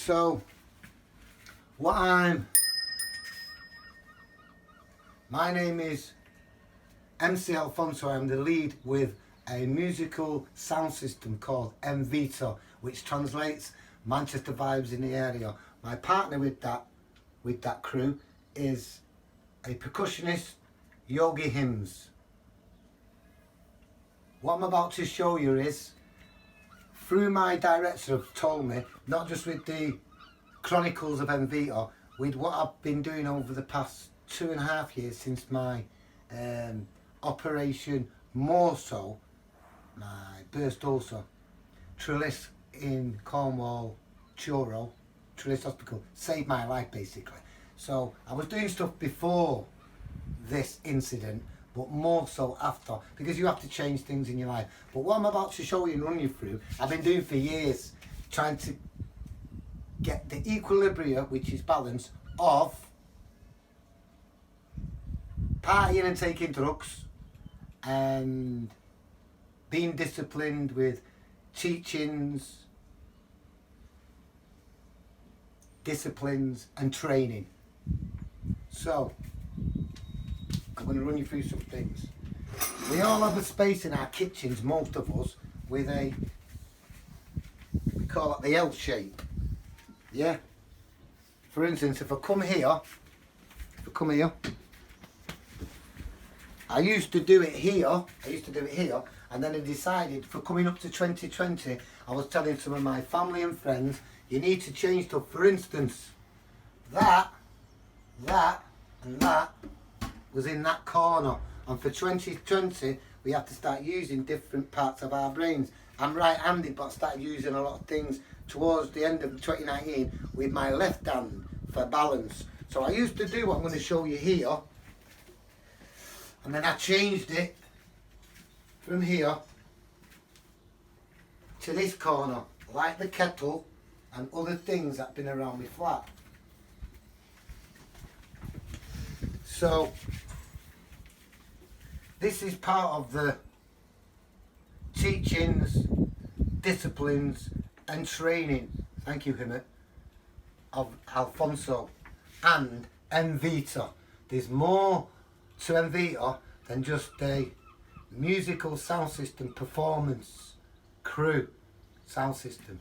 So my name is MC Alfonso. I'm the lead with a musical sound system called Vita, which translates Manchester vibes in the area. My partner with that crew is a percussionist, Yogi Hymns. What I'm about to show you is, through my director have told me, not just with the Chronicles of Vita, with what I've been doing over the past 2.5 years since my operation, more so, my burst ulcer, Trillis in Cornwall, Churo, Trillis Hospital, saved my life basically. So I was doing stuff before this incident, but more so after, because you have to change things in your life. But what I'm about to show you and run you through, I've been doing for years, trying to get the equilibrium, which is balance, of partying and taking drugs and being disciplined with teachings, disciplines and training. So I'm going to run you through some things. We all have a space in our kitchens, most of us, with we call it the L shape. Yeah? For instance, if I come here, I used to do it here, and then I decided, for coming up to 2020, I was telling some of my family and friends, you need to change stuff. For instance, that, and that was in that corner. And for 2020, we have to start using different parts of our brains. I'm right-handed, but I started using a lot of things towards the end of 2019 with my left hand for balance. So I used to do what I'm going to show you here, and then I changed it from here to this corner, like the kettle and other things that have been around me flat. So this is part of the teachings, disciplines and training, thank you Himmet, of Alfonso and Vita. There's more to Vita than just a musical sound system performance crew sound system.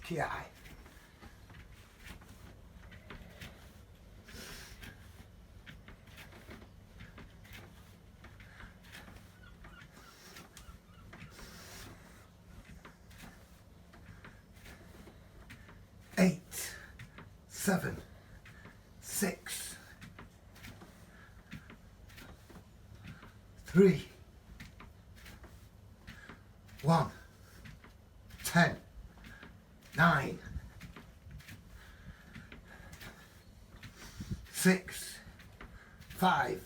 TI. Eight, 7, 6, 3, 1, 10, 9, 6, 5,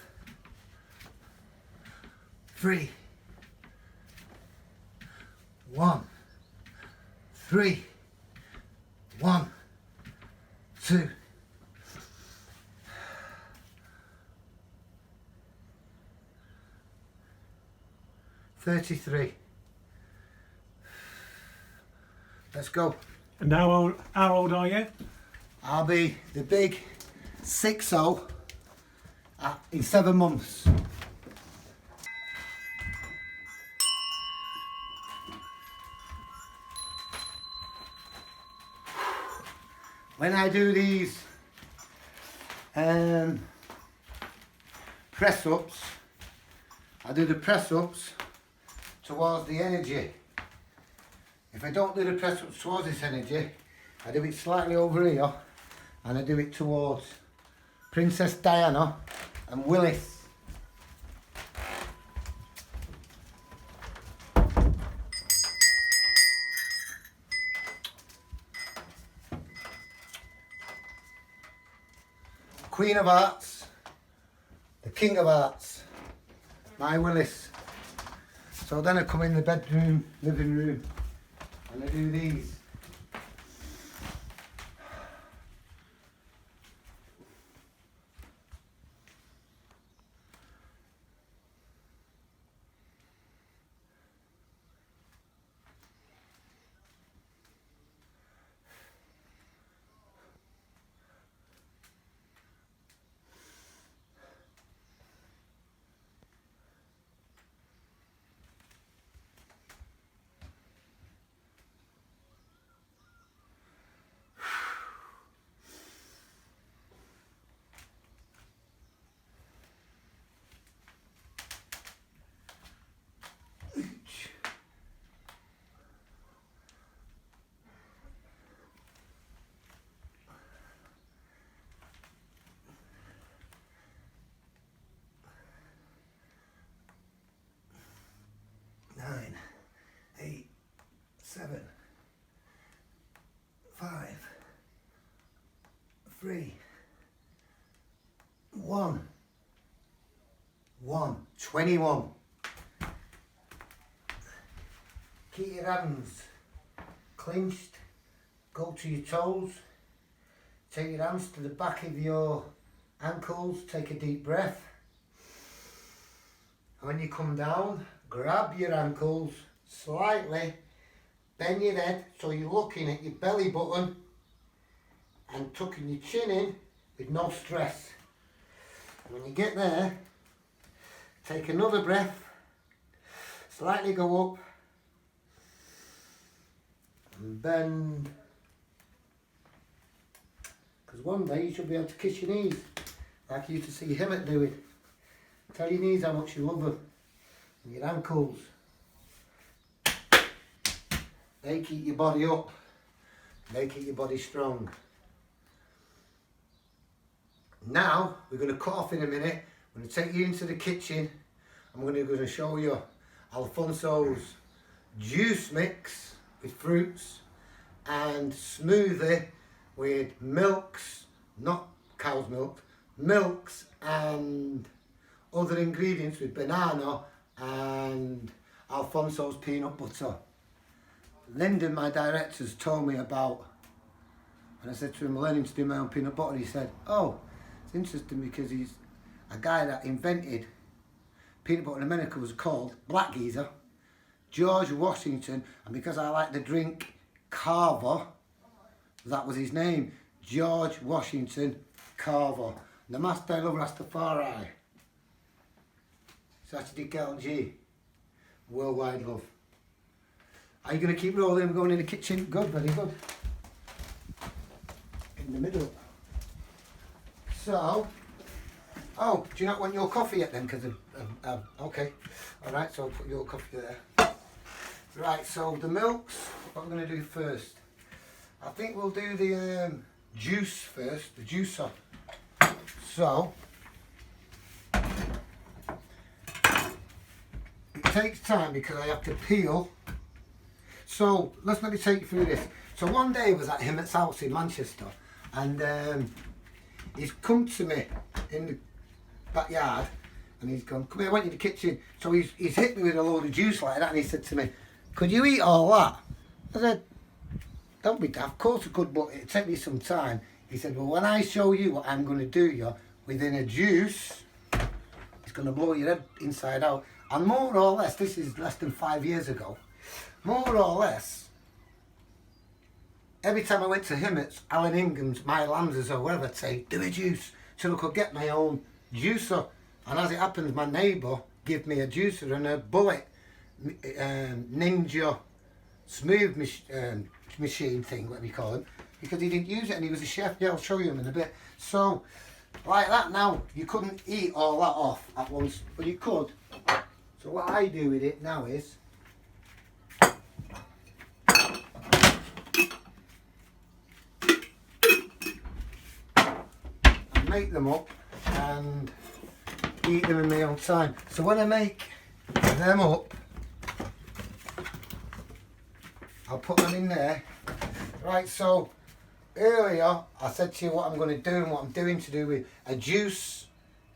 3, 1, 3, 1, 2, 33. Let's go. And how old are you? I'll be the big 6-0 in 7 months. When I do these press-ups, I do the press-ups towards the energy. If I don't do the press-ups towards this energy, I do it slightly over here and I do it towards Princess Diana and Willis. Queen of Hearts, the King of Hearts, my Willis. So then I come in the bedroom, living room, and I do these. 3, 1, 21. Keep your hands clenched, go to your toes, take your hands to the back of your ankles, take a deep breath. And when you come down, grab your ankles slightly, bend your head so you're looking at your belly button and tucking your chin in with no stress. And when you get there, take another breath, slightly go up and bend. Because one day you should be able to kiss your knees like you used to see him doing. Tell your knees how much you love them. And your ankles. They keep your body up. They keep your body strong. Now we're going to cut off in a minute. I'm going to take you into the kitchen. I'm going to show you Alfonso's juice mix with fruits and smoothie with milks, not cow's milk, milks and other ingredients with banana and Alfonso's peanut butter. Lyndon, my director, has told me about, and I said to him, I'm learning to do my own peanut butter. He said, oh, it's interesting because he's a guy that invented peanut butter in America was called Black Geezer, George Washington, and because I like the drink Carver, that was his name, George Washington Carver. Namaste, I love Rastafari. Saturday KLG, worldwide love. Are you going to keep rolling? We're going in the kitchen. Good, very good. In the middle. So, oh, do you not want your coffee yet then? Because okay, all right. So I'll put your coffee there. Right. So the milks. What we're going to do first? I think we'll do the juice first. The juicer. So it takes time because I have to peel. So let me take you through this. So one day I was at him at house in Manchester, and he's come to me in the backyard, and he's gone, come here, I went in the kitchen. So he's hit me with a load of juice like that, and he said to me, could you eat all that? I said, don't be daft, of course I could, but it'd take me some time. He said, well, when I show you what I'm going to do you within a juice, it's going to blow your head inside out. And more or less, this is less than 5 years ago, more or less, every time I went to him at Alan Ingham's, my Lanzas or wherever, I'd say, do a juice, so I could get my own juicer. And as it happens, my neighbour gave me a juicer and a Bullet Ninja smooth machine thing, what we call it, because he didn't use it and he was a chef. Yeah, I'll show you him in a bit. So, like that now, you couldn't eat all that off at once, but you could. So what I do with it now is, make them up and eat them in my own time. So when I make them up, I'll put them in there. Right, so earlier I said to you what I'm going to do and what I'm doing to do with a juice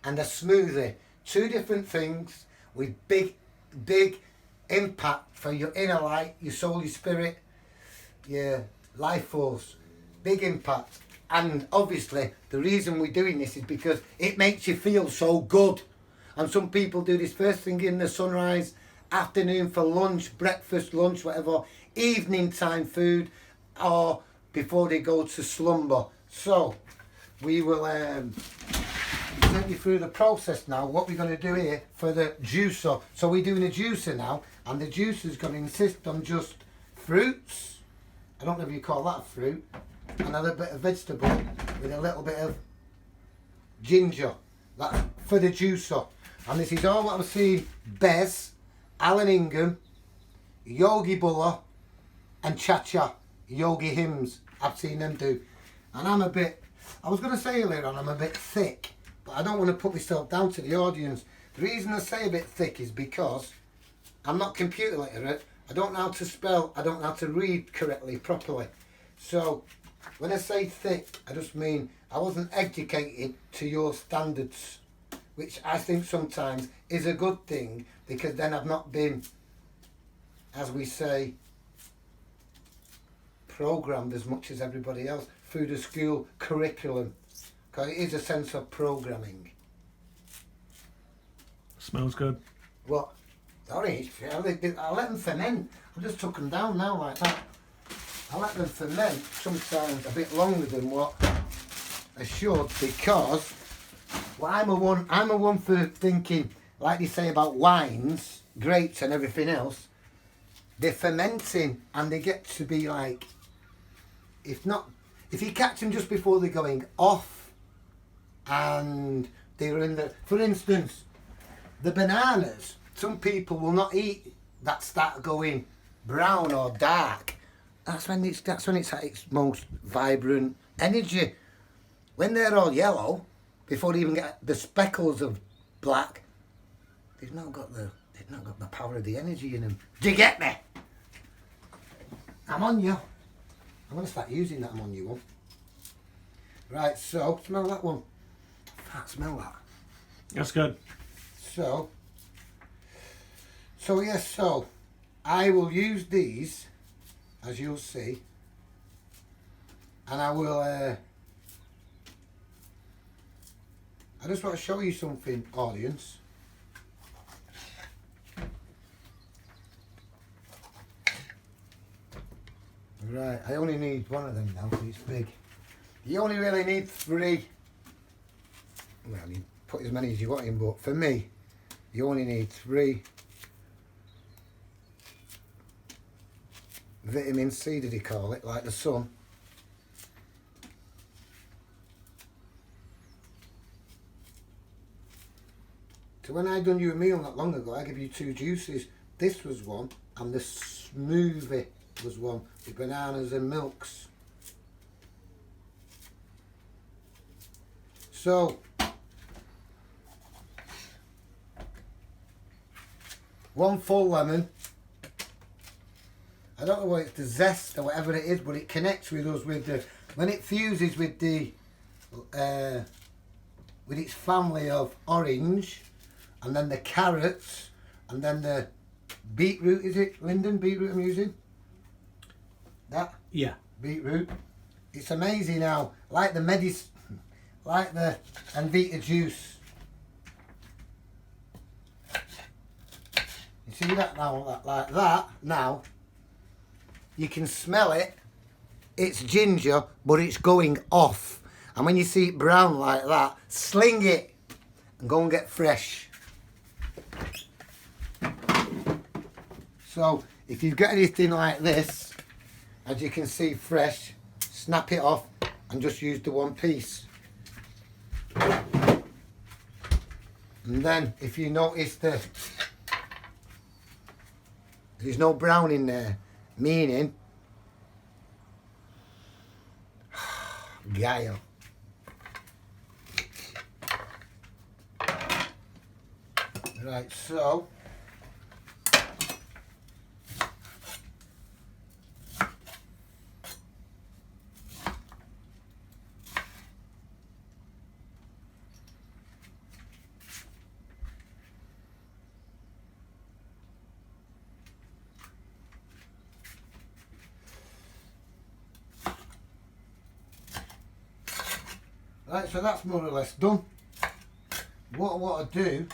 and a smoothie. Two different things with big impact for your inner light, your soul, your spirit, your life force. Big impact. And obviously the reason we're doing this is because it makes you feel so good. And some people do this first thing in the sunrise, afternoon for lunch, breakfast, lunch, whatever, evening time food, or before they go to slumber. So we will take you through the process now, what we're going to do here for the juicer. So we're doing a juicer now, and the juicer is going to insist on just fruits. I don't know if you call that a fruit. And a little bit of vegetable with a little bit of ginger. That's for the juicer. And this is all what I've seen Bez, Alan Ingham, Yogi Buller and Cha-Cha, Yogi Hymns. I've seen them do. And I'm a bit, I was going to say earlier on, I'm a bit thick, but I don't want to put myself down to the audience. The reason I say a bit thick is because I'm not computer literate. I don't know how to spell, I don't know how to read correctly, properly. So when I say thick, I just mean I wasn't educated to your standards, which I think sometimes is a good thing, because then I've not been, as we say, programmed as much as everybody else through the school curriculum, because it is a sense of programming. Smells good. What? Sorry, I let them ferment. I just took them down now like that. I let them ferment sometimes a bit longer than what I should, because well, I'm a one for thinking, like they say about wines, grapes and everything else, they're fermenting and they get to be like, if you catch them just before they're going off and they're in the, for instance, the bananas, some people will not eat that start going brown or dark. That's when it's at its most vibrant energy. When they're all yellow, before they even get the speckles of black, they've not got the power of the energy in them. Do you get me? I'm on you. I'm going to start using that I'm on you one. Right, so smell that one. I can't smell that. That's good. So yes, so I will use these, as you'll see, and I will, I just want to show you something, audience. Right, I only need one of them now because it's big. You only really need 3. Well, you put as many as you want in, but for me, you only need 3. Vitamin C, did he call it, like the sun. So when I done you a meal not long ago, I gave you 2 juices. This was one, and the smoothie was one, with bananas and milks. So, one full lemon. I don't know what it's, the zest or whatever it is, but it connects with us with the, when it fuses with the, with its family of orange, and then the carrots, and then the beetroot, is it, Lyndon, beetroot I'm using? That? Yeah. Beetroot. It's amazing how, like the like the Anvita juice. You see that now, like that, now, you can smell it, it's ginger, but it's going off. And when you see it brown like that, sling it and go and get fresh. So, if you've got anything like this, as you can see fresh, snap it off and just use the one piece. And then, if you notice there's no brown in there, meaning guile. Right, so right, so that's more or less done. What I want to do,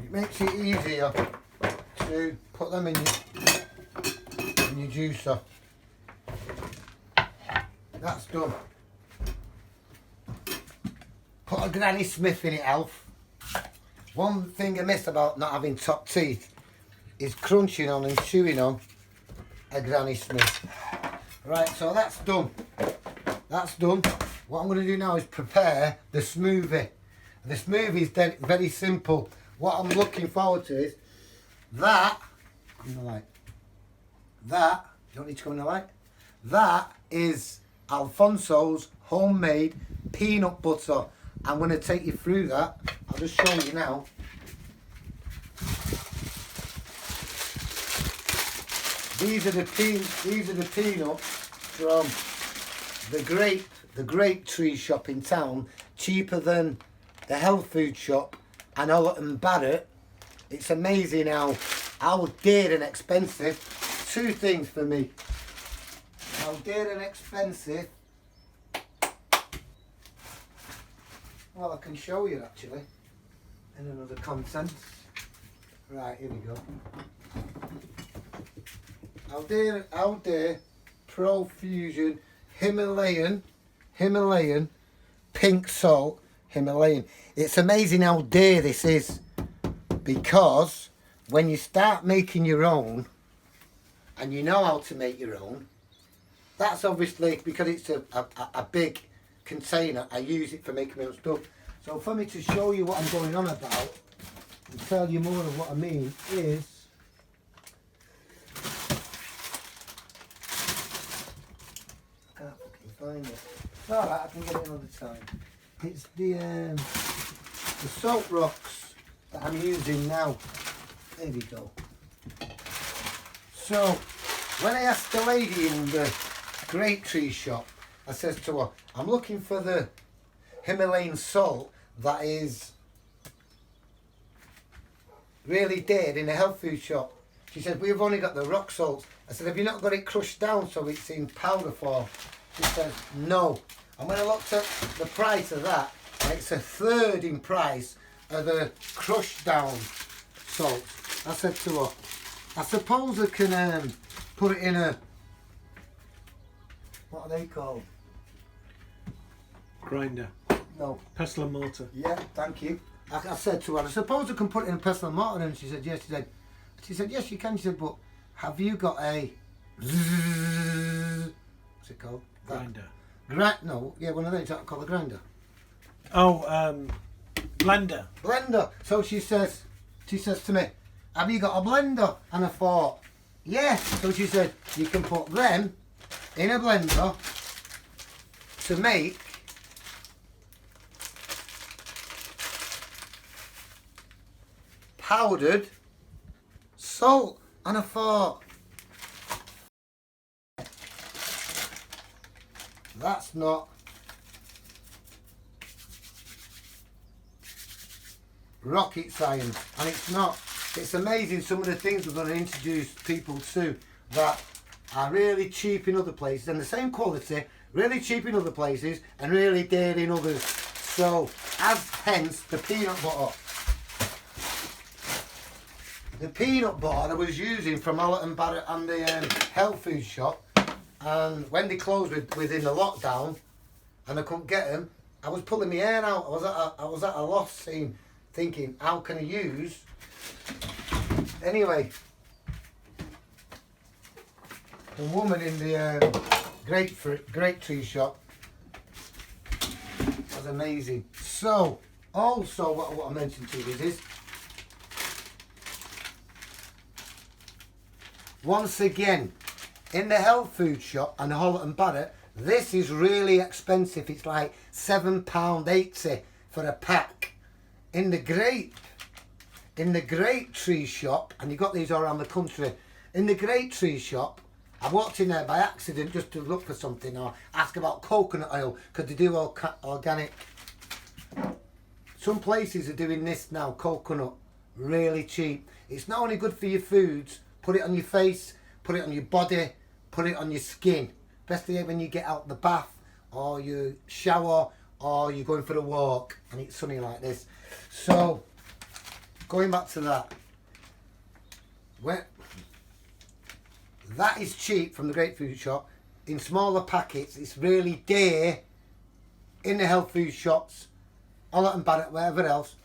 it makes it easier to put them in your juicer. That's done. Put a Granny Smith in it, Alf. One thing I miss about not having top teeth is crunching on and chewing on a Granny Smith. Right, so that's done. that's done. What I'm going to do now is prepare the smoothie. The smoothie is very simple. What I'm looking forward to is that, in the light, that, you don't need to go in the light, that is Alfonso's homemade peanut butter. I'm going to take you through that. I'll just show you now. These are the peanuts from the grape tree shop in town, cheaper than the health food shop and Oliver and Barrett. It's amazing how dear and expensive. Two things for me. How dear and expensive. Well, I can show you actually in another content. Right, here we go. How dear Profusion Himalayan pink salt Himalayan. It's amazing how dear this is, because when you start making your own and you know how to make your own, that's obviously because it's a big container. I use it for making my own stuff. So for me to show you what I'm going on about and tell you more of what I mean is, I can't fucking find it. It's alright, I can get it another time. It's the salt rocks that I'm using now. There we go. So when I asked the lady in the grape tree shop, I says to her, I'm looking for the Himalayan salt that is really dead in a health food shop. She said, we've only got the rock salts. I said, have you not got it crushed down so it's in powder form? She says, no. And when I looked at the price of that, it's a third in price of the crushed down salt. I said to her, I suppose I can put it in a, what are they called? Grinder. No. Pestle and mortar. Yeah, thank you. I said to her, I suppose I can put it in a pestle and mortar, and she said, yes. She said, yes, you can. She said, but have you got a, what's it called? Grinder. No, yeah, one of those that called a grinder. Oh, blender. Blender. So she says to me, have you got a blender? And I thought, yeah. So she said, you can put them in a blender to make powdered salt. And I thought, that's not rocket science, and it's not. It's amazing some of the things we're going to introduce people to that are really cheap in other places and the same quality, really cheap in other places and really dear in others. So, as hence the peanut butter. The peanut butter I was using from Oliver and Barrett and the health food shop, and when they closed within the lockdown and I couldn't get them, I was pulling my hair out. I was at a loss thinking, how can I use? Anyway, the woman in the grape tree shop was amazing. So, also what I mentioned to you is, once again, in the health food shop and Oliver and Barrett, this is really expensive. It's like £7.80 for a pack. In the grape tree shop, and you got these all around the country, in the grape tree shop, I walked in there by accident just to look for something or ask about coconut oil, because they do organic. Some places are doing this now, coconut, really cheap. It's not only good for your foods, put it on your face, put it on your body, put it on your skin, especially when you get out the bath or you shower or you're going for a walk and it's sunny like this. So, going back to that, that is cheap from the grape food shop. In smaller packets, it's really dear in the health food shops, Oliver and Barrett, wherever else,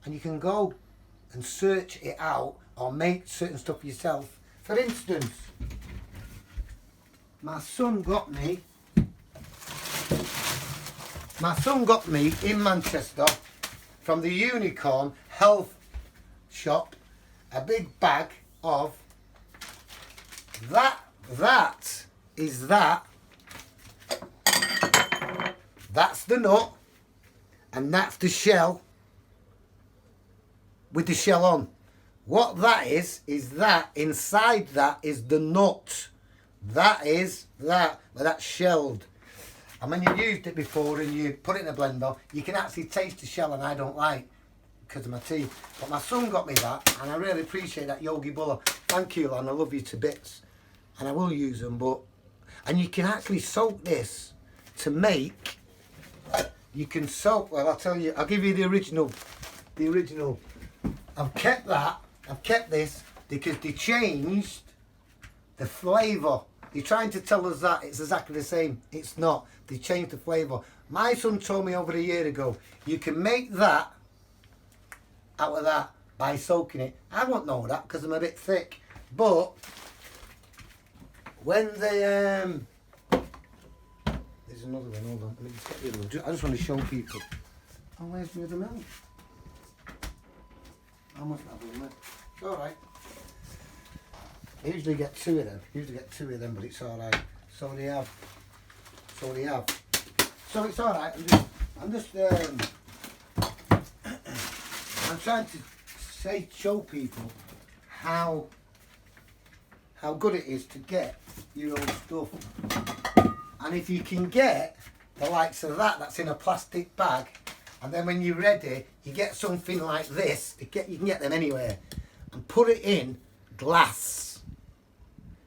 and you can go and search it out or make certain stuff yourself. For instance, my son got me My son got me in Manchester from the Unicorn Health Shop a big bag of that is that. That's the nut, and that's the shell with the shell on. What that is that inside that is the nut. That is that, but that's shelled. And when you've used it before and you put it in a blender, you can actually taste the shell, and I don't like because of my teeth. But my son got me that, and I really appreciate that, Yogi Buller. Thank you, and I love you to bits. And I will use them, and you can actually soak this to make. You can soak. Well, I'll tell you. I'll give you the original. The original. I've kept that. I've kept this because they changed the flavour. You're trying to tell us that it's exactly the same. It's not. They changed the flavour. My son told me over a year ago, you can make that out of that by soaking it. I won't know that because I'm a bit thick. But when they there's another one. Hold on. Let me just get the other one. I just want to show people. Oh, where's the other milk? I must have one there. It's all right. I usually get two of them. But it's all right. So they have. So it's all right. I'm trying to show people how good it is to get your own stuff. And if you can get the likes of that's in a plastic bag, and then when you're ready, you get something like this. You can get them anywhere, and put it in glass.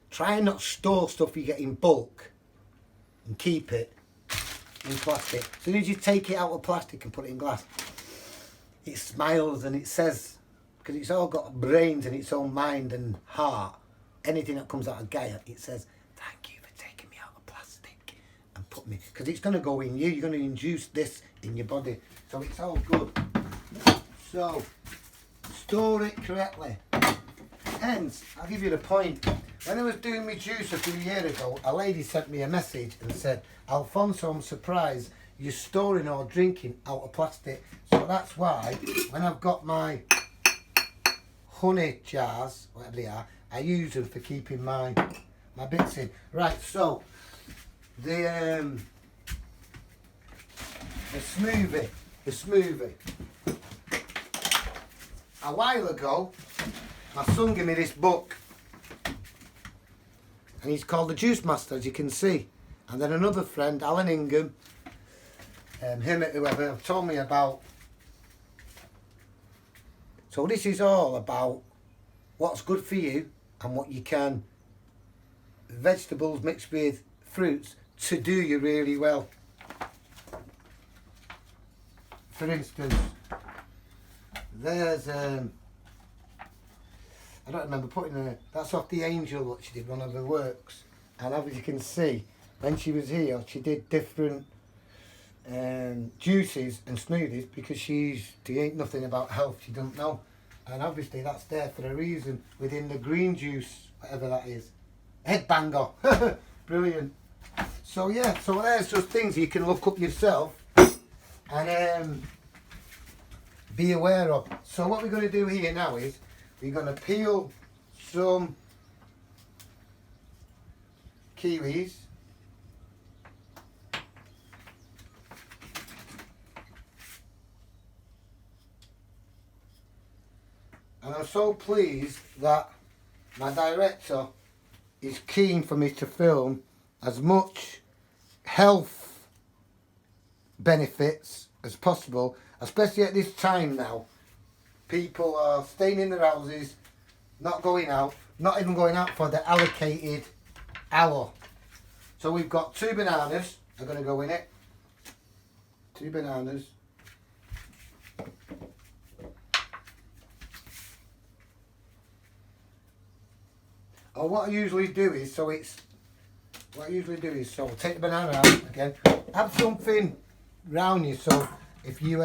Try and not store stuff you get in bulk, and keep it in plastic. As soon as you take it out of plastic and put it in glass, it smiles and it says, because it's all got brains and its own mind and heart. Anything that comes out of Gaia, it says, thank you for taking me out of plastic and put me, because it's going to go in you. You're going to induce this in your body. So it's all good. So, store it correctly. Hence, I'll give you the point. When I was doing my juice a few years ago, a lady sent me a message and said, Alfonso, I'm surprised you're storing or drinking out of plastic. So that's why, when I've got my honey jars, whatever they are, I use them for keeping my bits in. Right, so the smoothie. A while ago, my son gave me this book, and he's called The Juice Master, as you can see. And then another friend, Alan Ingham, whoever, told me about. So this is all about what's good for you and what you can, vegetables mixed with fruits, to do you really well. For instance, there's I don't remember putting that's off the Angel that she did, one of her works. And as you can see, when she was here, she did different juices and smoothies, because she ain't nothing about health, she doesn't know. And obviously that's there for a reason, within the green juice, whatever that is. Headbanger. Brilliant. So yeah, so there's just things you can look up yourself and be aware of. So what we're going to do here now is, we're going to peel some kiwis. And I'm so pleased that my director is keen for me to film as much health benefits as possible, especially at this time now. People are staying in their houses, not going out, not even going out for the allocated hour. So we've got 2 bananas, are going to go in it. 2 bananas. Or what I usually do is, so I'll take the banana out again, have something round you, so if you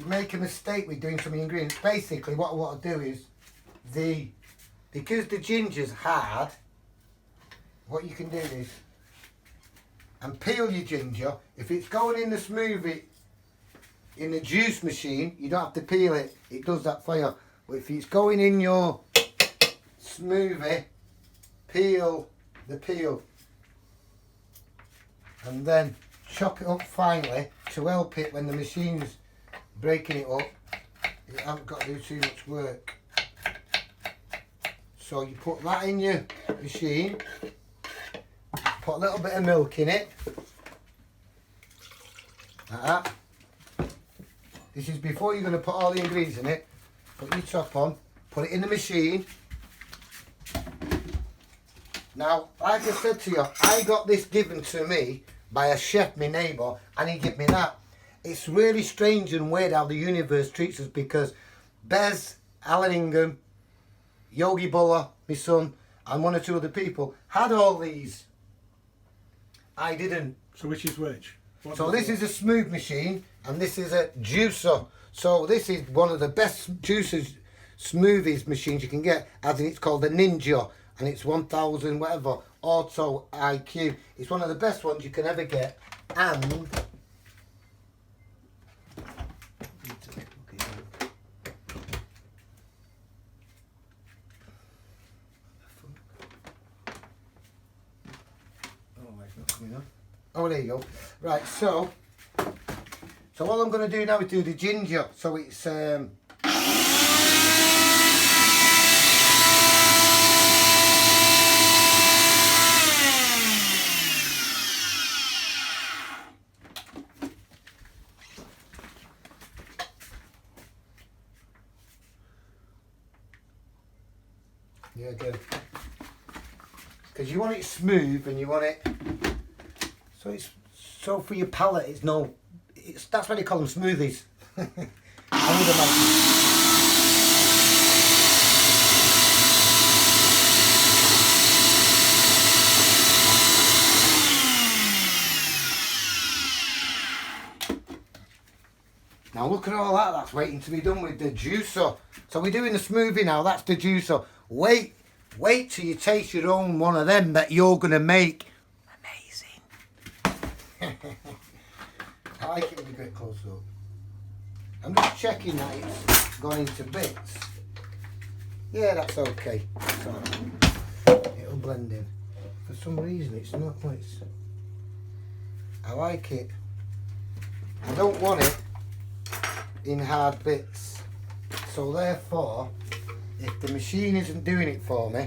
make a mistake with doing some ingredients, basically what I want to do is, because the ginger's hard, what you can do is, and peel your ginger. If it's going in the smoothie, in the juice machine, you don't have to peel it. It does that for you. But if it's going in your smoothie, peel the peel. And then chop it up finely to help it when the machine's breaking it up. You haven't got to do too much work. So you put that in your machine, put a little bit of milk in it, like that. This is before you're going to put all the ingredients in it. Put your top on, put it in the machine. Now, like I said to you, I got this given to me by a chef, my neighbour, and he gave me that. It's really strange and weird how the universe treats us, because Bez, Alan Ingham, Yogi Buller, my son, and one or two other people had all these. I didn't. So which is which? So this is a smooth machine, and this is a juicer. So this is one of the best juicers, smoothies machines you can get, as in it's called the Ninja, and it's 1000 whatever auto IQ. It's one of the best ones you can ever get, and oh, there you go. Right, so all I'm going to do now is do the ginger. So it's yeah, good. Because you want it smooth and you want it. So it's so for your palate. It's no. That's why they call them smoothies. I would imagine. Now look at all that. That's waiting to be done with the juicer. So we're doing the smoothie now. That's the juicer. Wait till you taste your own one of them that you're gonna make. I like it with a bit close up. I'm just checking that it's gone into bits. Yeah, that's okay. It's alright. It'll blend in. For some reason it's not. I like it. I don't want it in hard bits. So therefore, if the machine isn't doing it for me,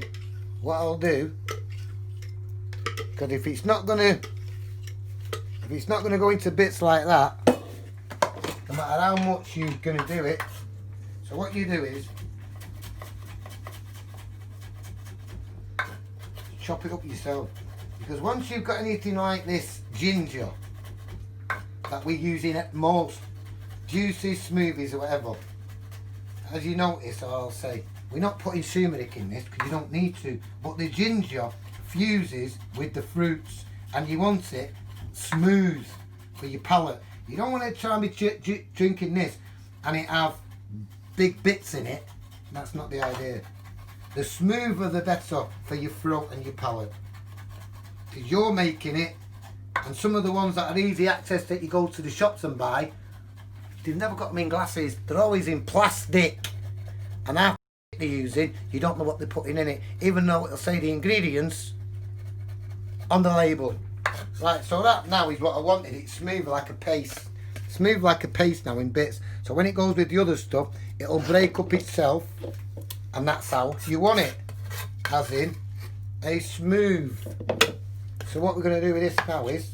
what I'll do, because if it's not gonna go into bits like that, no matter how much you're going to do it, so what you do is chop it up yourself. Because once you've got anything like this ginger that we use in at most juices, smoothies or whatever, as you notice, I'll say, we're not putting turmeric in this because you don't need to, but the ginger fuses with the fruits and you want it smooth for your palate. You don't want to try and be drinking this and it have big bits in it. That's not the idea. The smoother the better for your throat and your palate, because you're making it. And some of the ones that are easy access that you go to the shops and buy, they've never got them in glasses. They're always in plastic, and that they're using, you don't know what they're putting in it, even though it'll say the ingredients on the label. Right, so that now is what I wanted. It's smooth like a paste. Smooth like a paste now in bits. So when it goes with the other stuff, it'll break up itself. And that's how you want it. As in, a smooth. So what we're going to do with this now is,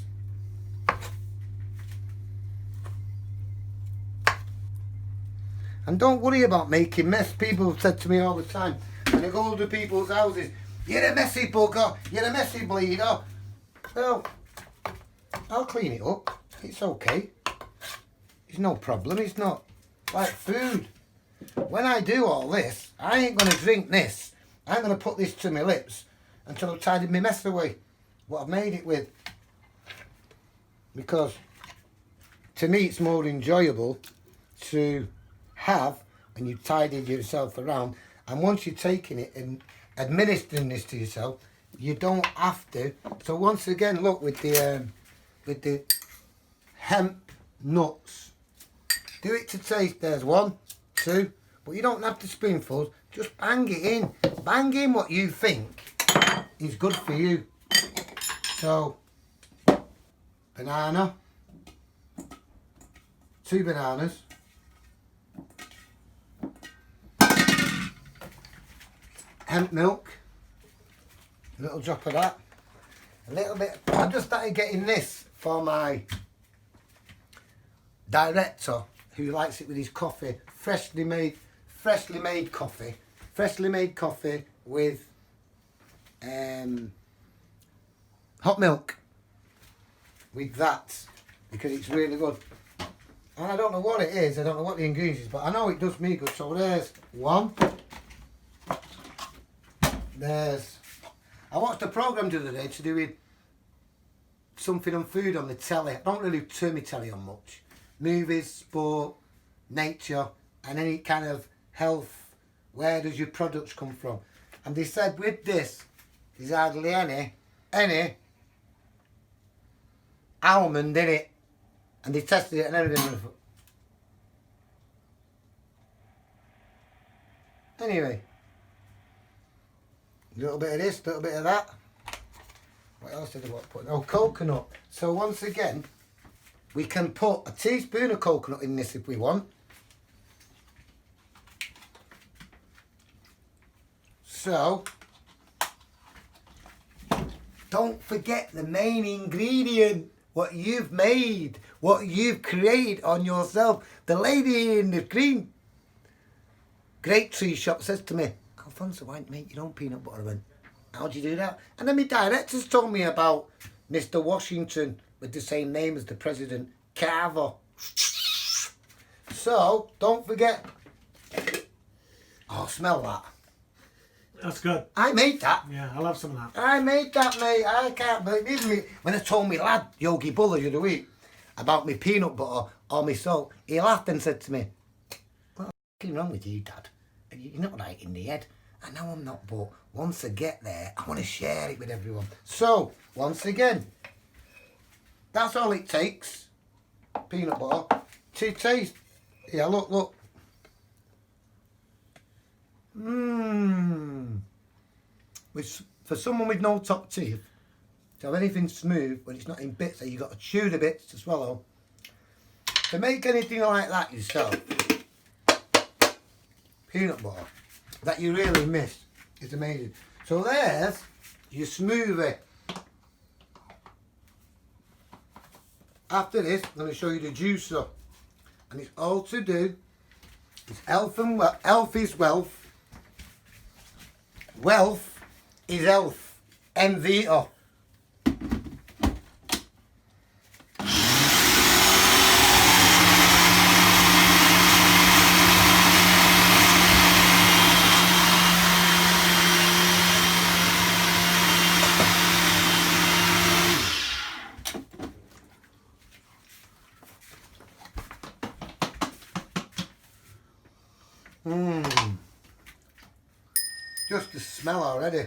and don't worry about making mess. People have said to me all the time, when I go to people's houses, you're a messy bugger, you're a messy bleeder. Well, I'll clean it up. It's okay. It's no problem. It's not like food. When I do all this, I ain't going to drink this. I'm going to put this to my lips until I've tidied my mess away. What I've made it with. Because to me it's more enjoyable to have when you've tidied yourself around, and once you're taking it and administering this to yourself, you don't have to. So once again, look, with the with the hemp nuts. Do it to taste. There's 1, 2, but you don't have to spoonfuls. Just bang it in. Bang in what you think is good for you. So, banana, 2 bananas, hemp milk, a little drop of that, a little bit. I just started getting this for my director who likes it with his coffee, freshly made coffee with hot milk with that, because it's really good. And I don't know what it is, I don't know what the ingredients is, but I know it does me good. So there's 1. I watched a programme the other day to do with something on food on the telly. I don't really turn my telly on much. Movies, sport, nature, and any kind of health. Where does your products come from? And they said with this, there's hardly any almond in it. And they tested it and everything. Anyway, a little bit of this, a little bit of that. What else did I want to put? Oh, coconut. So once again, we can put a teaspoon of coconut in this if we want. So, don't forget the main ingredient. What you've made, what you've created on yourself. The lady in the green grape tree shop says to me, Alfonso, why don't you make your own peanut butter? I went, how do you do that? And then my directors told me about Mr. Washington with the same name as the president, Carver. So, don't forget. Oh, smell that. That's good. I made that. Yeah, I love some of that. I made that, mate. I can't believe me. When I told me lad, Yogi Buller the other week, about me peanut butter or me salt, he laughed and said to me, what's wrong with you, Dad? You're not right in the head. I know I'm not, but once I get there, I want to share it with everyone. So, once again, that's all it takes, peanut butter, to taste. Yeah, look. For someone with no top teeth, to have anything smooth when it's not in bits, so you've got to chew the bits to swallow. To make anything like that yourself, peanut butter, that you really miss, is amazing. So there's your smoothie. After this, I'm going to show you the juicer. And it's all to do, it's health is wealth. Wealth is health. Envito. Just the smell already.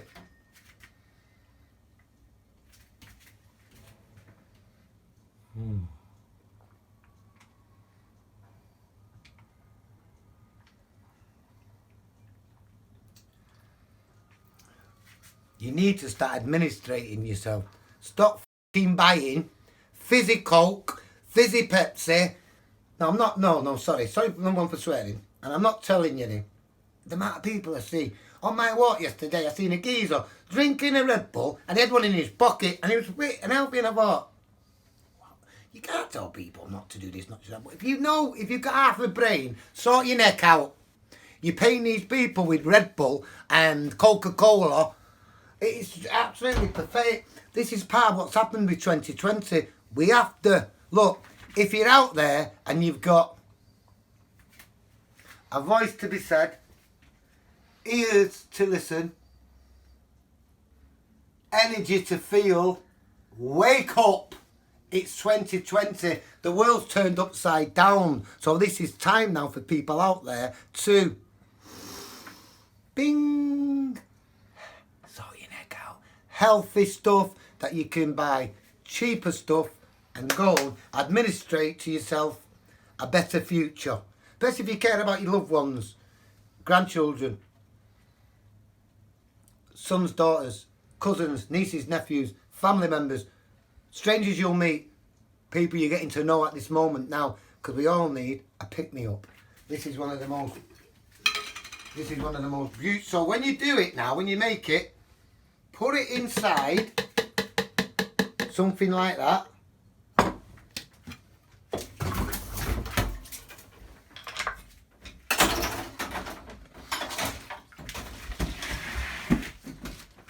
You need to start administrating yourself. Stop f***ing buying fizzy Coke, fizzy Pepsi. No, I'm not, no, sorry number one for swearing. And I'm not telling you any. The amount of people I see. On my walk yesterday, I seen a geezer drinking a Red Bull and he had one in his pocket and he was fit and healthy, and I thought, you can't tell people not to do this, not to do that. But if you know, if you've got half a brain, sort your neck out. You're paying these people with Red Bull and Coca-Cola. It's absolutely pathetic. This is part of what's happened with 2020. We have to, look, if you're out there and you've got a voice to be said, ears to listen, energy to feel, wake up. It's 2020. The world's turned upside down. So this is time now for people out there to bing, sort your neck out. Healthy stuff that you can buy, cheaper stuff, and go and administrate to yourself a better future. Especially if you care about your loved ones, grandchildren, sons, daughters, cousins, nieces, nephews, family members, strangers you'll meet, people you're getting to know at this moment now, because we all need a pick-me-up. This is one of the most beautiful. So when you do it now, when you make it, put it inside something like that.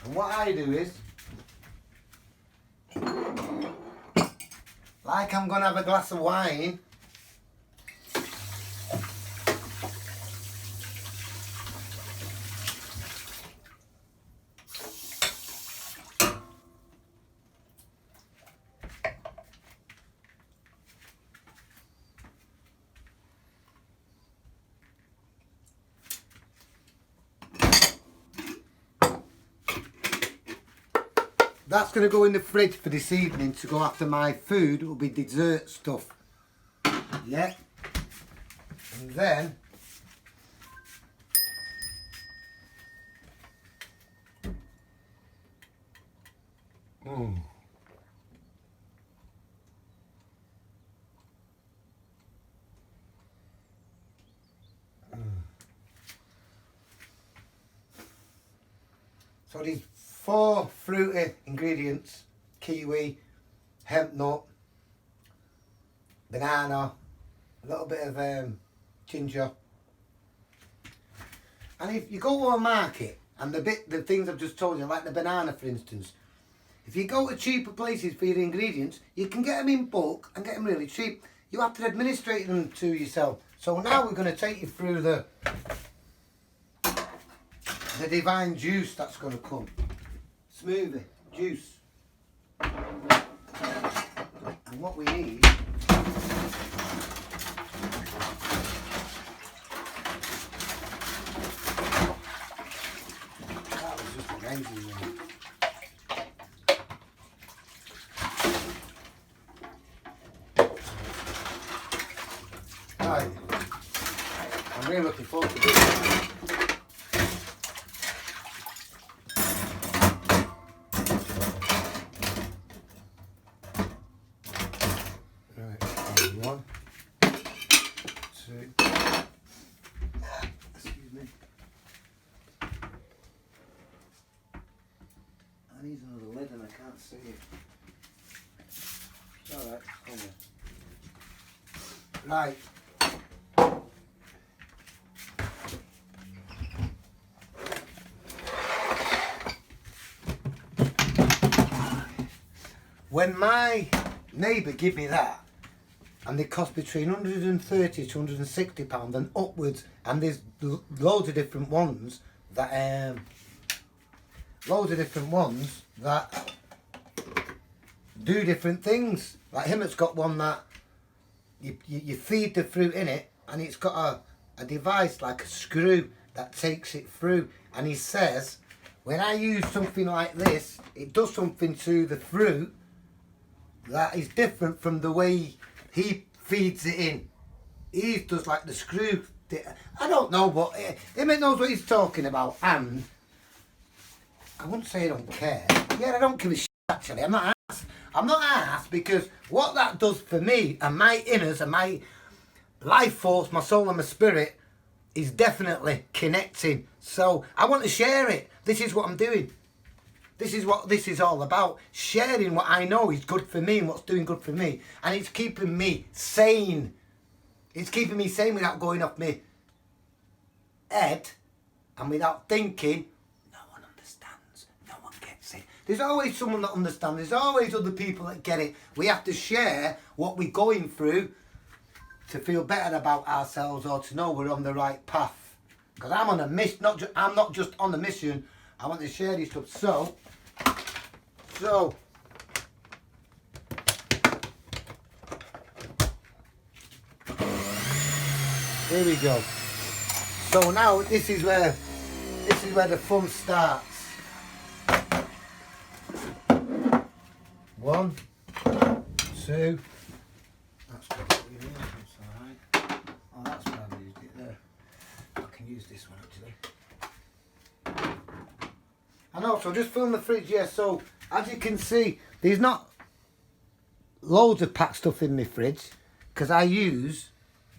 And what I do is, like I'm going to have a glass of wine, that's going to go in the fridge for this evening to go after my food. It will be dessert stuff. Yeah. And then so these 4 fruity ingredients: kiwi, hemp nut, banana, a little bit of ginger. And if you go to a market and the things I've just told you, like the banana for instance, if you go to cheaper places for your ingredients, you can get them in bulk and get them really cheap. You have to administrate them to yourself. So now we're going to take you through the divine juice that's going to come. Smoothie, juice. And what we need that was just amazing, man. Right. I'm really looking forward to this. One, two, excuse me. I need another lid and I can't see it. Alright, hold on. Right. When my neighbour gave me that, and they cost between 130 to 160 pounds and upwards, and there's loads of different ones that do different things. Like him, it's got one that you feed the fruit in it, and it's got a device like a screw that takes it through. And he says, when I use something like this, it does something to the fruit that is different from the way he feeds it in. He does like the screw. I don't know, but him knows what he's talking about. And I wouldn't say I don't care. Yeah, I don't give a shit actually. I'm not asked because what that does for me and my inners and my life force, my soul and my spirit is definitely connecting. So I want to share it. This is what I'm doing. This is what this is all about. Sharing what I know is good for me and what's doing good for me. And it's keeping me sane. It's keeping me sane without going off my head and without thinking, no one understands, no one gets it. There's always someone that understands. There's always other people that get it. We have to share what we're going through to feel better about ourselves or to know we're on the right path. Because I'm on a mission. I'm not just on the mission. I want to share this stuff. So here we go. So now this is where the fun starts. 1, 2, 2. That's good. It's alright. Oh, that's where I've used it there. I can use this one actually. And also, just fill the fridge, yeah, so as you can see, there's not loads of packed stuff in my fridge because I use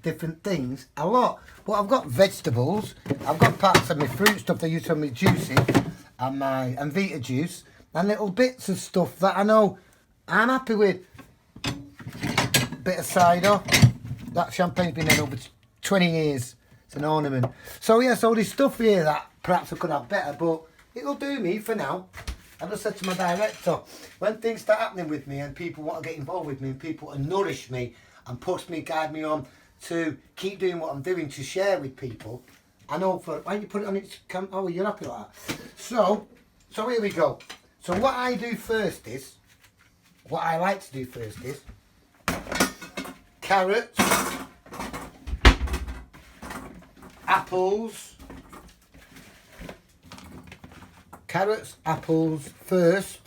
different things a lot. But I've got vegetables, I've got parts of my fruit stuff that I use for my juicing and Vita juice and little bits of stuff that I know I'm happy with. Bit of cider. That champagne's been in over 20 years. It's an ornament. So yeah, so there's stuff here that perhaps I could have better, but it'll do me for now. I just said to my director, when things start happening with me and people want to get involved with me and people want to nourish me and push me, guide me on to keep doing what I'm doing to share with people, I know for, why don't you put it on its oh, you're happy like that. So here we go. So what I do first is, what I like to do first is, carrots, apples, first,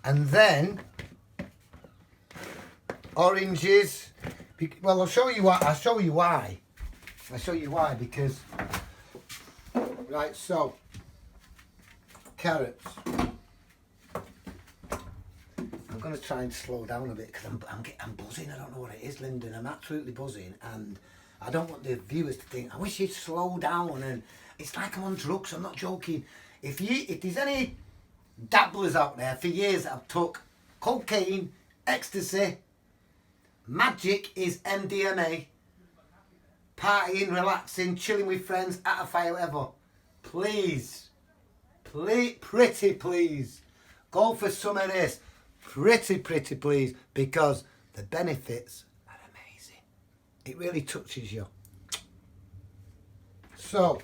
and then oranges. Well, I'll show you why. I'll show you why because right. So carrots. I'm going to try and slow down a bit because I'm buzzing. I don't know what it is, Lyndon. I'm absolutely buzzing, and I don't want the viewers to think I wish you'd slow down. And it's like I'm on drugs. I'm not joking. If there's any dabblers out there for years that have took cocaine, ecstasy, magic is MDMA, partying, relaxing, chilling with friends, at a fire, whatever, please, pretty please, go for some of this. Pretty please, because the benefits are amazing. It really touches you. So,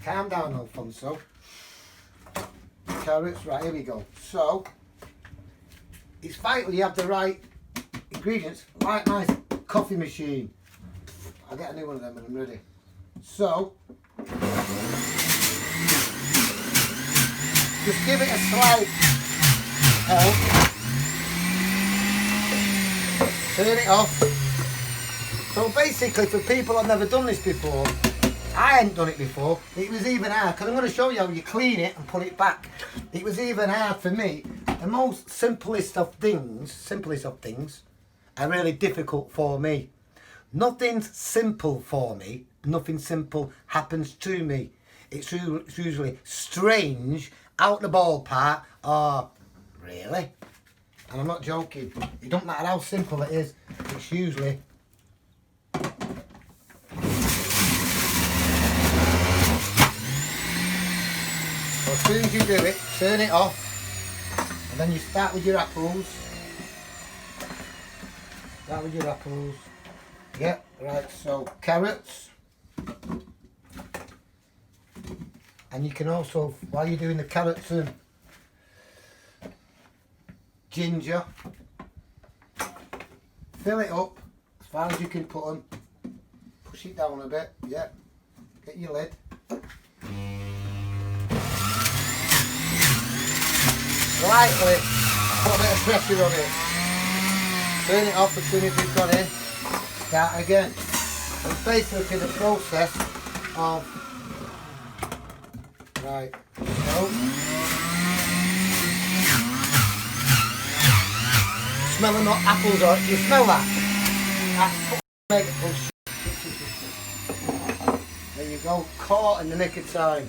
calm down, Alfonso. Carrots, right, here we go. So, it's vital you have the right ingredients. Right, nice coffee machine. I'll get a new one of them when I'm ready. So, just give it a slight help. Turn it off. So basically, for people that have never done this before, I hadn't done it before, it was even hard, because I'm going to show you how you clean it and put it back. It was even hard for me. The most simplest of things are really difficult for me. Nothing's simple for me. Nothing simple happens to me. It's usually strange, out the ballpark, or really? And I'm not joking. It don't matter how simple it is. It's usually so as soon as you do it, turn it off, and then you start with your apples. Yep, right, so carrots. And you can also, while you're doing the carrots and ginger, fill it up as far as you can put them. Push it down a bit, yeah. Get your lid. Lightly put a bit of pressure on it. Turn it off as soon as you've got in. Start again. It's basically the process of right. So smelling the apples on it. You smell that? That's there you go, caught in the nick of time.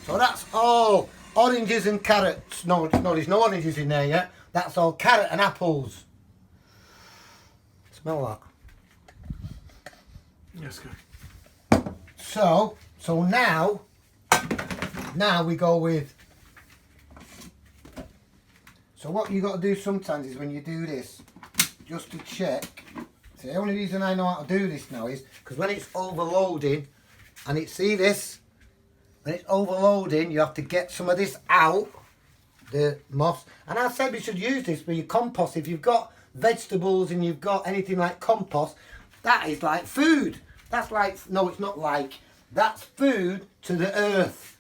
So that's all oranges and carrots. No, there's no oranges in there yet. That's all carrot and apples. Smell that? Yes, good. So now we go with. So what you got to do sometimes is when you do this, just to check. So the only reason I know how to do this now is because when it's overloading, and see this, when it's overloading, you have to get some of this out, the moss. And I said we should use this for your compost. If you've got vegetables and you've got anything like compost, that is like food. That's like, no, it's not like, that's food to the earth.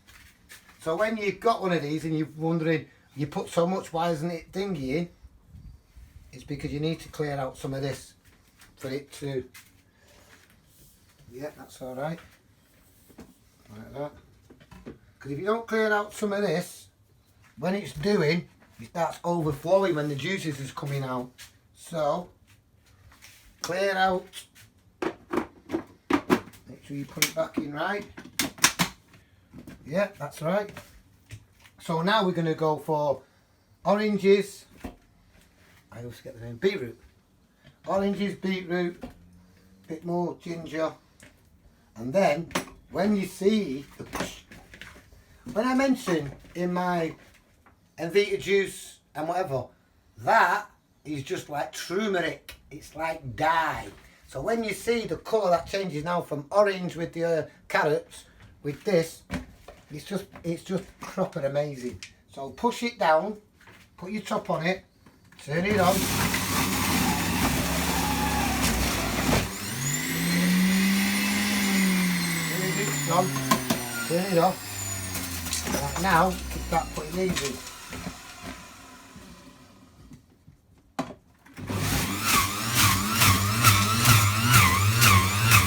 So when you've got one of these and you're wondering, you put so much, why isn't it thingy in? it's because you need to clear out some of this for it to... Yeah, that's alright. Like that. Because if you don't clear out some of this, when it's doing, it starts overflowing when the juices is coming out. So, clear out. Make sure you put it back in right. Yeah, that's right. So now we're going to go for oranges. I always get the name, beetroot. Oranges, beetroot, bit more ginger. And then, when you see, when I mention in my Vita juice and whatever, that is just like turmeric. It's like dye. So when you see the colour that changes now from orange with the carrots, with this, it's just proper amazing. So push it down, put your top on it, turn it on. Turn it off. Right, now, start putting these in.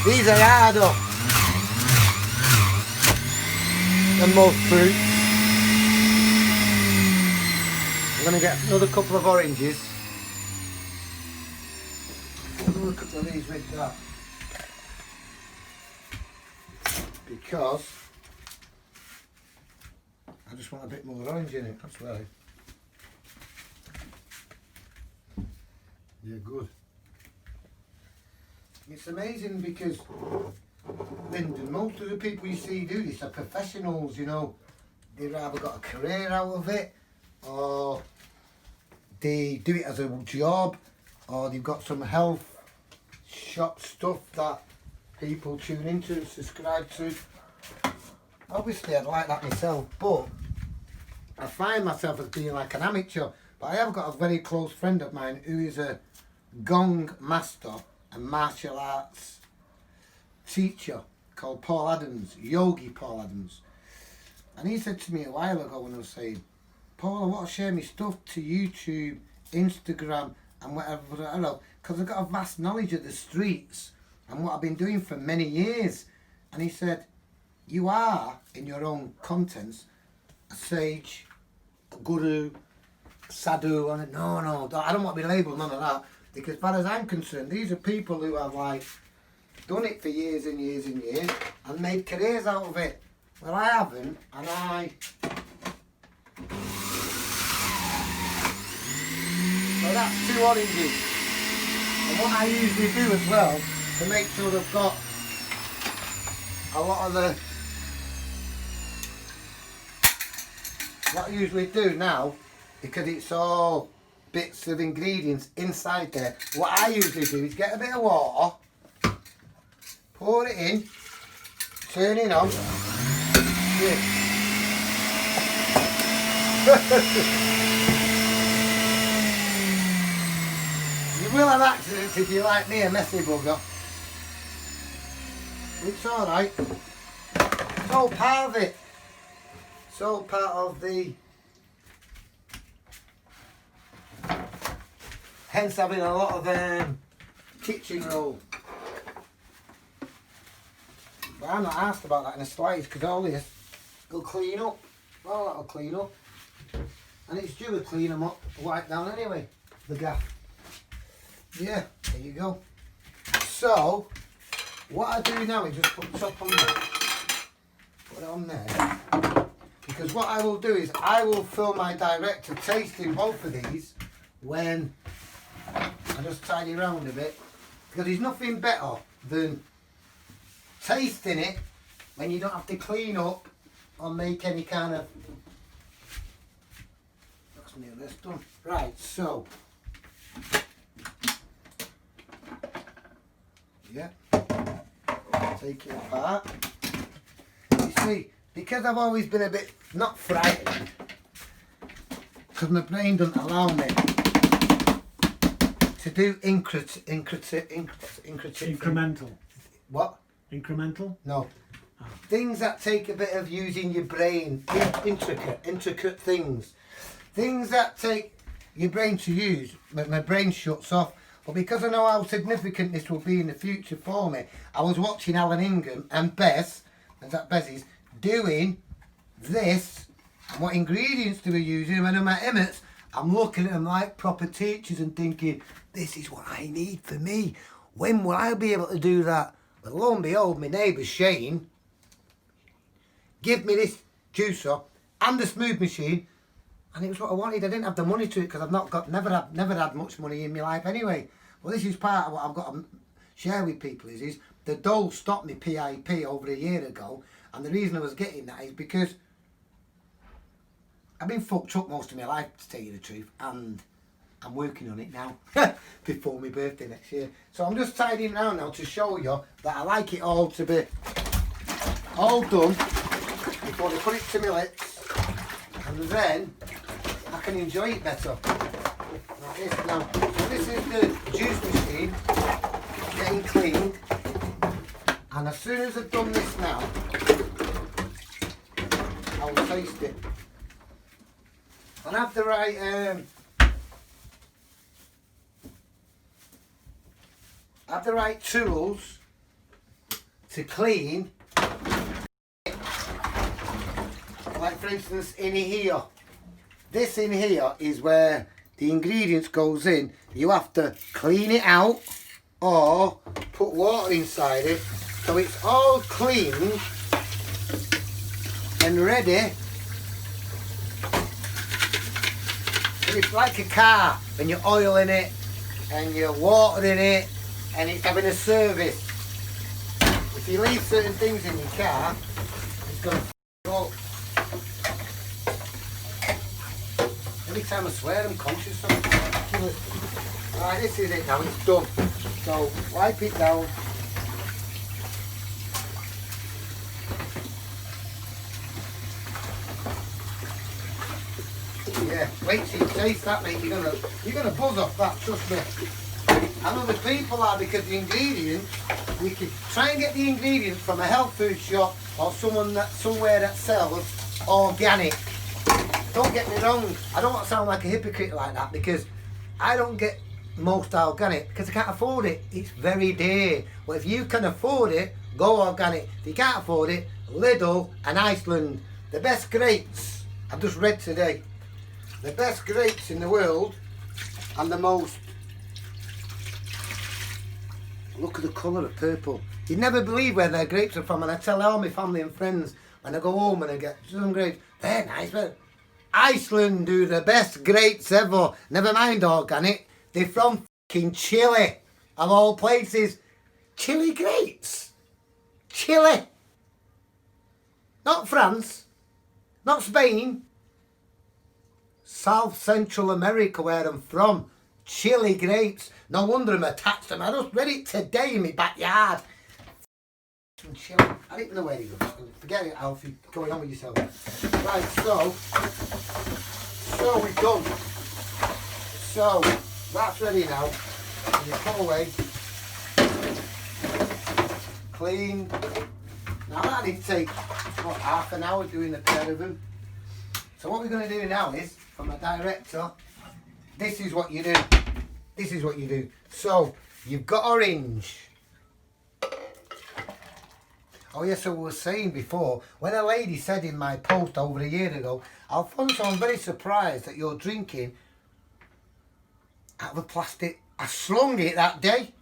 These are harder than most fruit. I'm going to get another couple of oranges. Another couple of these with that. Because I just want a bit more orange in it, that's why. Yeah, good. It's amazing because, Lyndon, most of the people you see do this are professionals, you know. They've either got a career out of it, or they do it as a job, or they've got some health shop stuff that people tune into and subscribe to. Obviously I'd like that myself, but I find myself as being like an amateur. But I have got a very close friend of mine who is a gong master and martial arts teacher called Paul Adams, Yogi Paul Adams. And he said to me a while ago when I was saying, Paul, I want to share my stuff to YouTube, Instagram and whatever, because I've got a vast knowledge of the streets and what I've been doing for many years. And he said, you are, in your own contents, a sage, a guru, a sadhu. And no, I don't want to be labelled, none of that. Because as far as I'm concerned, these are people who have like done it for years and years and years and made careers out of it. Well, I haven't, and so that's 2 oranges. And what I usually do as well, to make sure I've got a lot of the... What I usually do now, because it's all bits of ingredients inside there, what I usually do is get a bit of water, pour it in, turn it on. Yeah. You will have accidents if you're like me, a messy bugger. It's alright. It's all part of it. It's all part of the... Hence having a lot of kitchen roll. But I'm not asked about that in the slightest, because all this will clean up. All that will clean up. And it's due to clean them up, wipe down anyway, the gaff. Yeah, there you go. So, what I do now is just put the top on there. Put it on there. Because what I will do is, I will film my director tasting both of these when I just tidy around a bit. Because there's nothing better than tasting it when you don't have to clean up or make any kind of... That's near this done. Right, so... Yeah. Take it apart. You see, because I've always been a bit, not frightened, because my brain doesn't allow me to do incremental. What? Incremental? No. Oh. Things that take a bit of using your brain, intricate things. Things that take, your brain to use, my brain shuts off. But because I know how significant this will be in the future for me, I was watching Alan Ingham and Bez, and that Bez is, doing this, and what ingredients do we use? And when I'm at Emmett's, I'm looking at them like proper teachers and thinking, this is what I need for me. When will I be able to do that? But lo and behold, my neighbour Shane give me this juicer and the smooth machine, and it was what I wanted. I didn't have the money to it because I've never had much money in my life anyway. Well, this is part of what I've got to share with people is the dole stopped me PIP over a year ago, and the reason I was getting that is because I've been fucked up most of my life, to tell you the truth, and I'm working on it now before my birthday next year. So I'm just tidying around now to show you that I like it all to be all done before they put it to my lips, and then I can enjoy it better. Like this now. So this is the juice machine getting cleaned, and as soon as I've done this now, I'll taste it. And have the right tools to clean. Like for instance in here. This in here is where the ingredients goes in. You have to clean it out or put water inside it so it's all cleaned and ready. It's like a car when you're oiling it and you're watering it and it's having a service. If you leave certain things in your car, it's going to go. Every time I swear I'm conscious of it. Alright, this is it now, it's done. So wipe it down. Yeah, wait till you taste that, mate. You're gonna buzz off that, trust me. I know the people are, because the ingredients, we could try and get the ingredients from a health food shop or somewhere that sells organic. Don't get me wrong, I don't want to sound like a hypocrite like that, because I don't get most organic because I can't afford it. It's very dear. Well, if you can afford it, go organic. If you can't afford it, Lidl and Iceland, the best grapes. I've just read today. The best grapes in the world and the most, look at the colour of purple. You'd never believe where their grapes are from, and I tell all my family and friends when I go home and I get some grapes, they're nice, but Iceland do the best grapes ever. Never mind organic, they're from fucking Chile, of all places. Chile grapes. Chile. Not France, not Spain. South Central America, where I'm from. Chili grapes. No wonder I'm attached to them. I just read it today in my backyard. From Chile. I don't know where he goes. Forget it, Alfie. Going on with yourself. Right, so we're done. So that's ready now. You put away. Clean. Now that did take what, half an hour doing the pair of them. So what we're going to do now is, from my director, this is what you do. This is what you do. So, you've got orange. Oh yes, so we were saying before, when a lady said in my post over a year ago, Alfonso, I'm very surprised that you're drinking out of a plastic. I slung it that day.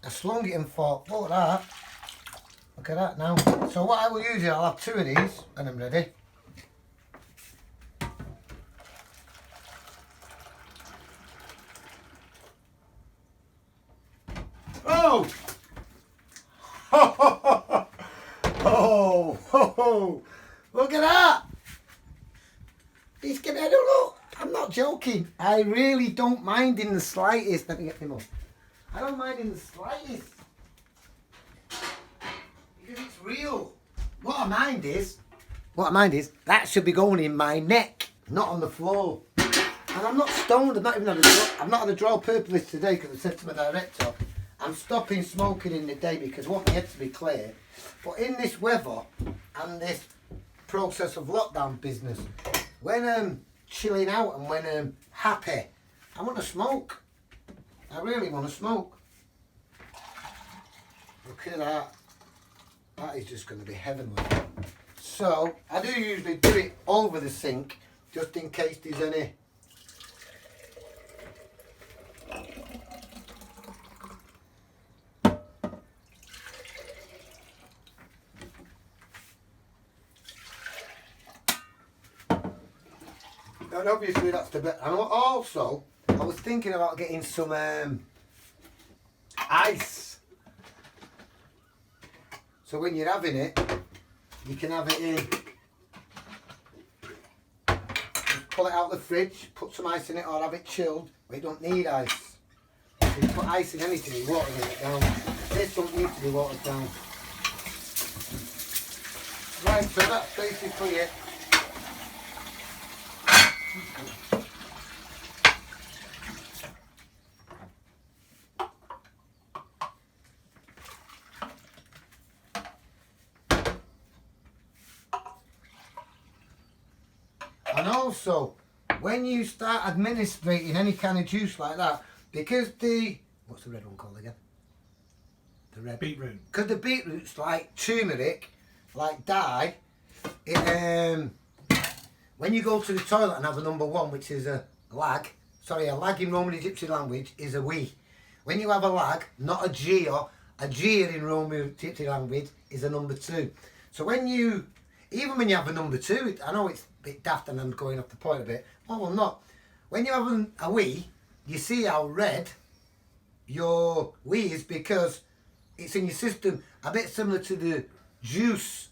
I slung it and thought, look at that. Look at that now. So what I will use is, I'll have two of these when I'm ready. Oh! Oh! Look at that! He's gonna look. I'm not joking. I really don't mind in the slightest. Let me get him up. I don't mind in the slightest. Because it's real. What I mind is that should be going in my neck, not on the floor. And I'm not stoned. I'm not even on a draw purpose today, because I said to my director, I'm stopping smoking in the day because I want my head to be clear. But in this weather and this process of lockdown business, when chilling out and when I'm happy, I want to smoke. I really want to smoke. Look at that. That is just going to be heavenly. So, I do usually do it over the sink, just in case there's any. And obviously that's the bit. And also, I was thinking about getting some ice. So when you're having it, you can have it in. Just pull it out of the fridge, put some ice in it, or have it chilled. But you don't need ice. If you put ice in anything, you're watering it down. This don't need to be watered down. Right, so that's basically it. And also, when you start administrating any kind of juice like that, because what's the red one called again? The red Beetroot. Because the beetroot's like turmeric, like dye. When you go to the toilet and have a number one, which is a lag, sorry, a lag in Roman Egyptian language is a wee. When you have a lag, not a G, or a G in Roman Egyptian language is a number two. So even when you have a number two, I know it's a bit daft and I'm going off the point a bit. Well, I'm not. When you have a wee, you see how red your wee is because it's in your system. A bit similar to the juice.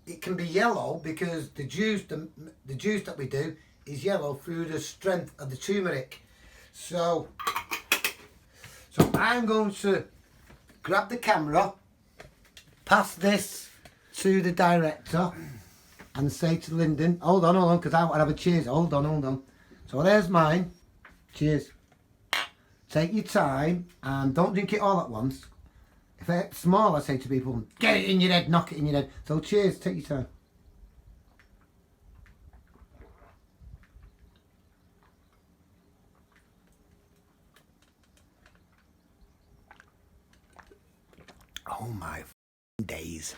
It can be yellow because the juice that we do is yellow through the strength of the turmeric. So I'm going to grab the camera, pass this to the director and say to Lyndon, hold on, because I want to have a cheers. Hold on. So there's mine. Cheers. Take your time and don't drink it all at once. If it's small, I say to people, get it in your head, knock it in your head. So cheers, take your time. Oh my days.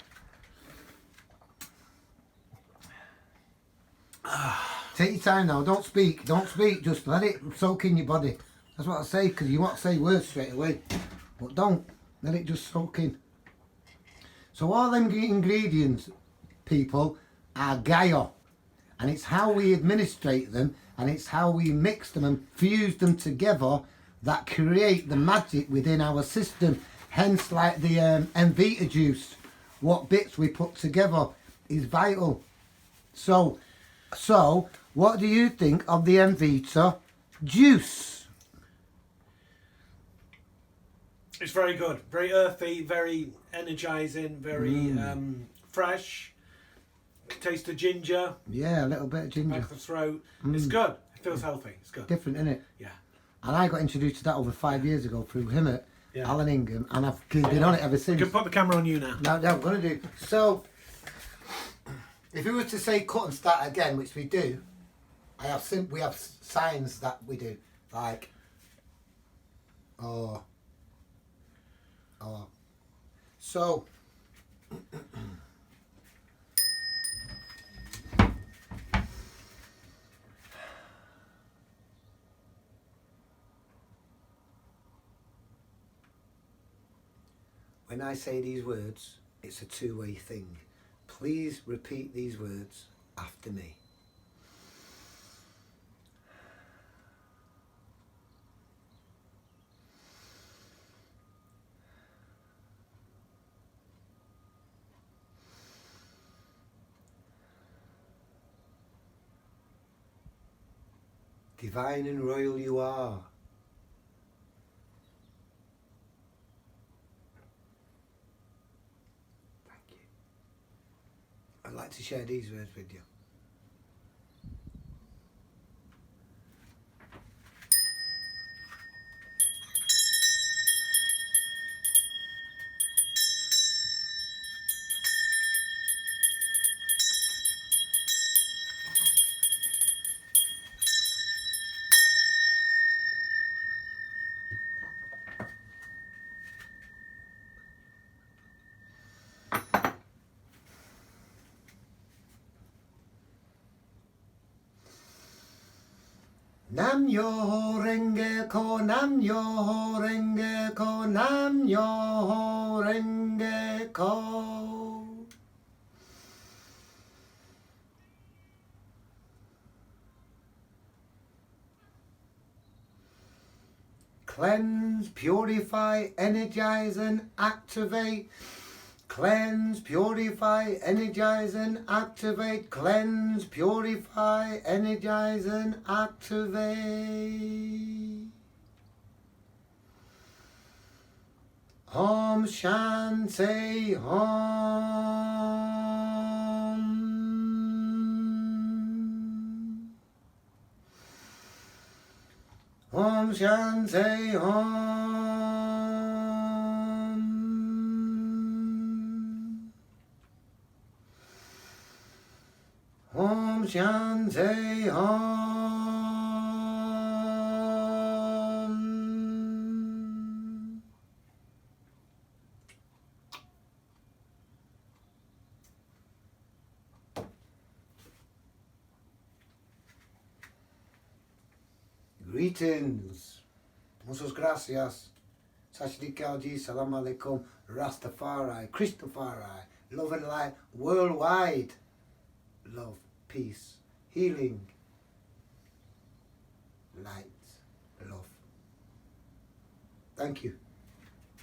Take your time now, don't speak, just let it soak in your body. That's what I say, because you want to say words straight away. But don't, let it just soak in. So all them ingredients, people, are Gaia. And it's how we administrate them, and it's how we mix them and fuse them together that create the magic within our system. Hence, like the Mvita juice, what bits we put together is vital. So what do you think of the Mvita juice? It's very good. Very earthy, very energising, very fresh. Taste of ginger. Yeah, a little bit of ginger. Back of the throat. It's good. It feels healthy. It's good. Different, isn't it? Yeah. And I got introduced to that over 5 years ago through him at Alan Ingham, and I've been on it ever since. You can put the camera on you now. No, I'm going to do. So, if we were to say cut and start again, which we do, we have signs that we do, like, so, when I say these words, it's a two-way thing. Please repeat these words after me. Divine and royal you are. I'd like to share these words with you. Nam yo renge ko, nam yo renge ko, nam yo renge ko. Cleanse, purify, energize and activate. Cleanse, purify, energize and activate. Cleanse, purify, energize and activate. Om Shanti Om. Om Shanti Om. Om Shanti Om. Greetings. Muchas gracias. Sashnikauji, salam alaikum, Rastafari, Christafari, love and light worldwide. Love, peace, healing, light, love. Thank you.